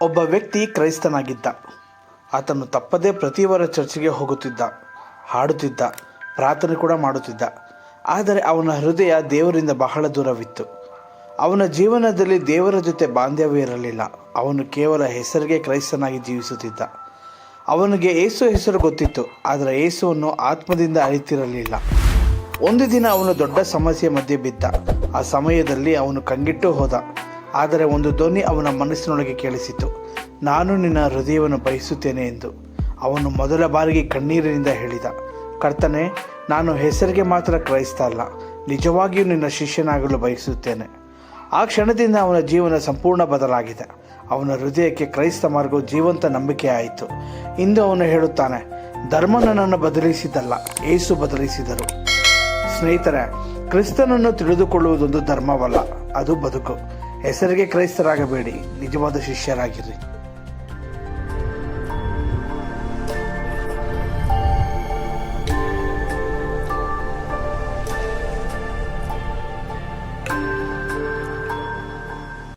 ಒಬ್ಬ ವ್ಯಕ್ತಿ ಕ್ರೈಸ್ತನಾಗಿದ್ದ. ಆತನು ತಪ್ಪದೇ ಪ್ರತಿ ವಾರ ಚರ್ಚಿಗೆ ಹೋಗುತ್ತಿದ್ದ, ಹಾಡುತ್ತಿದ್ದ, ಪ್ರಾರ್ಥನೆ ಕೂಡ ಮಾಡುತ್ತಿದ್ದ. ಆದರೆ ಅವನ ಹೃದಯ ದೇವರಿಂದ ಬಹಳ ದೂರವಿತ್ತು. ಅವನ ಜೀವನದಲ್ಲಿ ದೇವರ ಜೊತೆ ಬಾಂಧವ್ಯ ಇರಲಿಲ್ಲ. ಅವನು ಕೇವಲ ಹೆಸರಿಗೆ ಕ್ರೈಸ್ತನಾಗಿ ಜೀವಿಸುತ್ತಿದ್ದ. ಅವನಿಗೆ ಯೇಸು ಹೆಸರು ಗೊತ್ತಿತ್ತು, ಆದರೆ ಯೇಸುವನ್ನು ಆತ್ಮದಿಂದ ಅರಿತಿರಲಿಲ್ಲ. ಒಂದು ದಿನ ಅವನು ದೊಡ್ಡ ಸಮಸ್ಯೆ ಮಧ್ಯೆ ಬಿದ್ದ. ಆ ಸಮಯದಲ್ಲಿ ಅವನು ಕಂಗೆಟ್ಟು ಹೋದ. ಆದರೆ ಒಂದು ಧ್ವನಿ ಅವನ ಮನಸ್ಸಿನೊಳಗೆ ಕೇಳಿಸಿತು, ನಾನು ನಿನ್ನ ಹೃದಯವನ್ನು ಬಯಸುತ್ತೇನೆ ಎಂದು. ಅವನು ಮೊದಲ ಬಾರಿಗೆ ಕಣ್ಣೀರಿನಿಂದ ಹೇಳಿದ, ಕರ್ತನೇ, ನಾನು ಹೆಸರಿಗೆ ಮಾತ್ರ ಕ್ರೈಸ್ತ ಅಲ್ಲ, ನಿಜವಾಗಿಯೂ ನಿನ್ನ ಶಿಷ್ಯನಾಗಲು ಬಯಸುತ್ತೇನೆ. ಆ ಕ್ಷಣದಿಂದ ಅವನ ಜೀವನ ಸಂಪೂರ್ಣ ಬದಲಾಗಿದೆ. ಅವನ ಹೃದಯಕ್ಕೆ ಕ್ರೈಸ್ತ ಮಾರ್ಗವು ಜೀವಂತ ನಂಬಿಕೆ ಆಯಿತು. ಇಂದು ಅವನು ಹೇಳುತ್ತಾನೆ, ಧರ್ಮ ನನ್ನನ್ನು ಬದಲಿಸಿದ್ದಲ್ಲ, ಯೇಸು ಬದಲಿಸಿದರು. ಸ್ನೇಹಿತರೆ, ಕ್ರಿಸ್ತನನ್ನು ತಿಳಿದುಕೊಳ್ಳುವುದೊಂದು ಧರ್ಮವಲ್ಲ, ಅದು ಬದುಕು. ಹೆಸರಿಗೆ ಕ್ರೈಸ್ತರಾಗಬೇಡಿ, ನಿಜವಾದ ಶಿಷ್ಯರಾಗಿರಿ.